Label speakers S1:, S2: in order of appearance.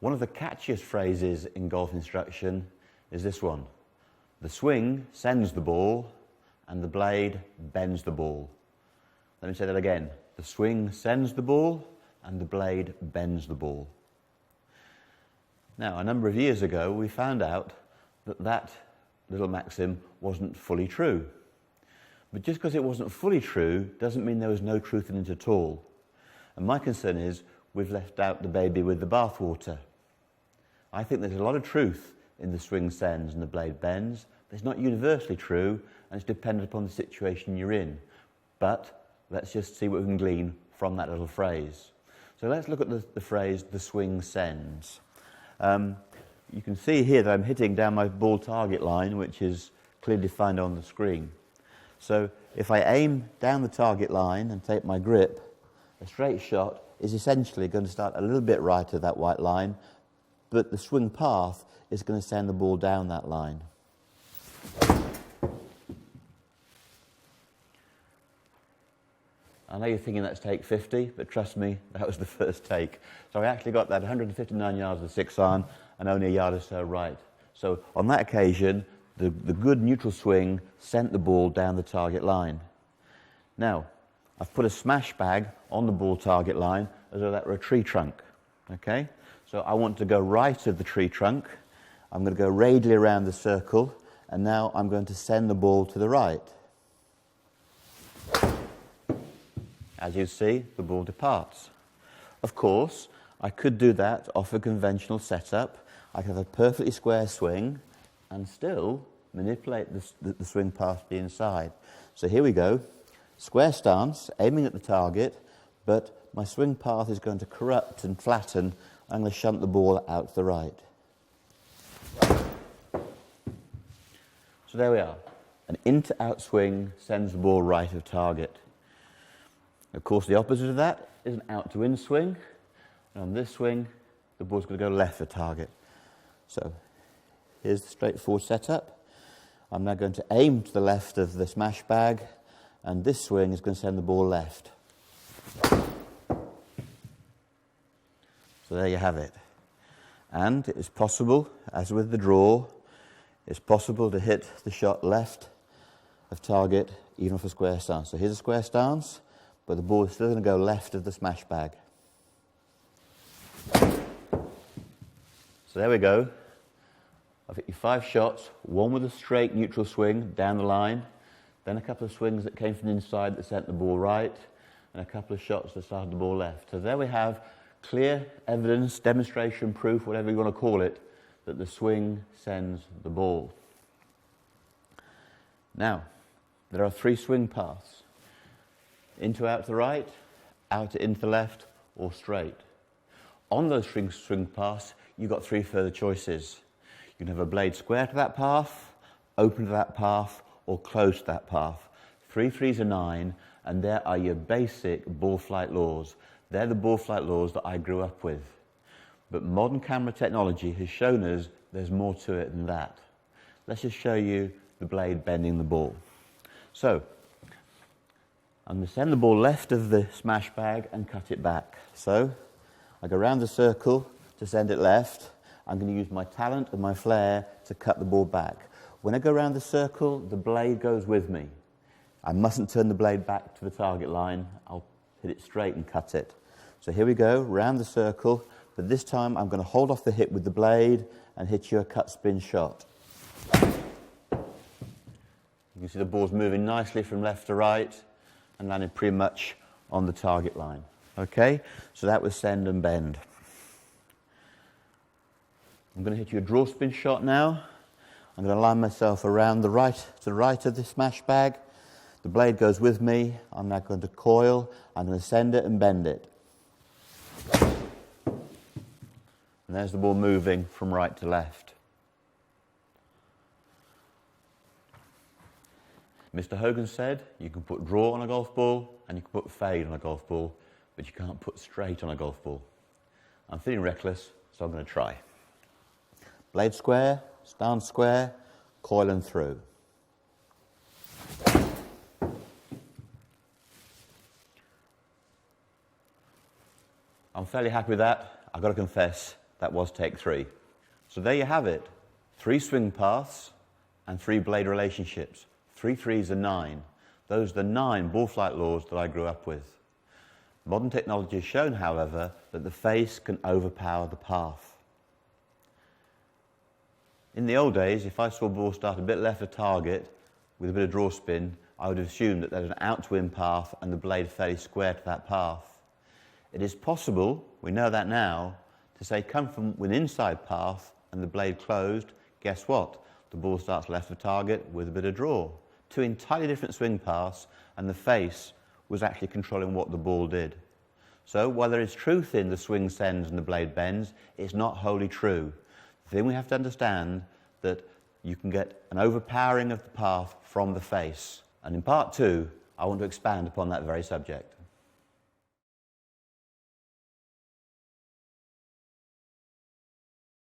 S1: One of the catchiest phrases in golf instruction is this one. The swing sends the ball and the blade bends the ball. Let me say that again. The swing sends the ball and the blade bends the ball. Now, a number of years ago, we found out that that little maxim wasn't fully true. But just because it wasn't fully true doesn't mean there was no truth in it at all. And my concern is we've left out the baby with the bathwater. I think there's a lot of truth in the swing sends and the blade bends, but it's not universally true, and it's dependent upon the situation you're in. But let's just see what we can glean from that little phrase. So let's look at the phrase, the swing sends. You can see here that I'm hitting down my ball target line, which is clearly defined on the screen. So if I aim down the target line and take my grip, a straight shot is essentially going to start a little bit right of that white line, but the swing path is going to send the ball down that line. I know you're thinking that's take 50, but trust me, that was the first take. So I actually got that 159 yards of 6-iron and only a yard or so right. So on that occasion, the good neutral swing sent the ball down the target line. Now, I've put a smash bag on the ball target line as though that were a tree trunk. Okay? So I want to go right of the tree trunk. I'm going to go radially around the circle, and now I'm going to send the ball to the right. As you see, the ball departs. Of course, I could do that off a conventional setup. I could have a perfectly square swing and still manipulate the swing path to the inside. So here we go. Square stance, aiming at the target, but my swing path is going to corrupt and flatten. I'm going to shunt the ball out to the right. So there we are. An in-to-out swing sends the ball right of target. Of course, the opposite of that is an out-to-in swing. And on this swing, the ball's going to go left of target. So here's the straightforward setup. I'm now going to aim to the left of the smash bag, and this swing is going to send the ball left. So there you have it. And it's possible, as with the draw, it's possible to hit the shot left of target, even off a square stance. So here's a square stance, but the ball is still going to go left of the smash bag. So there we go. I've hit you 5 shots, one with a straight neutral swing down the line, then a couple of swings that came from the inside that sent the ball right, and a couple of shots that started the ball left. So there we have clear evidence, demonstration, proof, whatever you want to call it, that the swing sends the ball. Now, there are 3 swing paths. Into out to the right, out to into the left, or straight. On those swing paths, you've got 3 further choices. You can have a blade square to that path, open to that path, or close to that path. 3 3s are 9, and there are your basic ball flight laws. They're the ball flight laws that I grew up with. But modern camera technology has shown us there's more to it than that. Let's just show you the blade bending the ball. So, I'm going to send the ball left of the smash bag and cut it back. So, I go around the circle to send it left. I'm going to use my talent and my flair to cut the ball back. When I go around the circle, the blade goes with me. I mustn't turn the blade back to the target line. I'll hit it straight and cut it. So here we go, round the circle, but this time I'm going to hold off the hip with the blade and hit you a cut spin shot. You can see the ball's moving nicely from left to right and landing pretty much on the target line. Okay, so that was send and bend. I'm going to hit you a draw spin shot now. I'm going to line myself around to the right of the smash bag. The blade goes with me. I'm now going to coil. I'm going to send it and bend it. And there's the ball moving from right to left. Mr. Hogan said you can put draw on a golf ball and you can put fade on a golf ball, but you can't put straight on a golf ball. I'm feeling reckless, so I'm going to try. Blade square, stance square, coil and through. I'm fairly happy with that. I've got to confess, That was take 3. So there you have it. 3 swing paths and 3 blade relationships. 3 threes are 9. Those are the 9 ball flight laws that I grew up with. Modern technology has shown, however, that the face can overpower the path. In the old days, if I saw a ball start a bit left of target with a bit of draw spin, I would assume that there's an out to in path and the blade fairly square to that path. It is possible, we know that now, to say come from an inside path and the blade closed, guess what? The ball starts left of target with a bit of draw. 2 entirely different swing paths, and the face was actually controlling what the ball did. So while there is truth in the swing sends and the blade bends, it's not wholly true. The thing we have to understand that you can get an overpowering of the path from the face. And in part 2, I want to expand upon that very subject.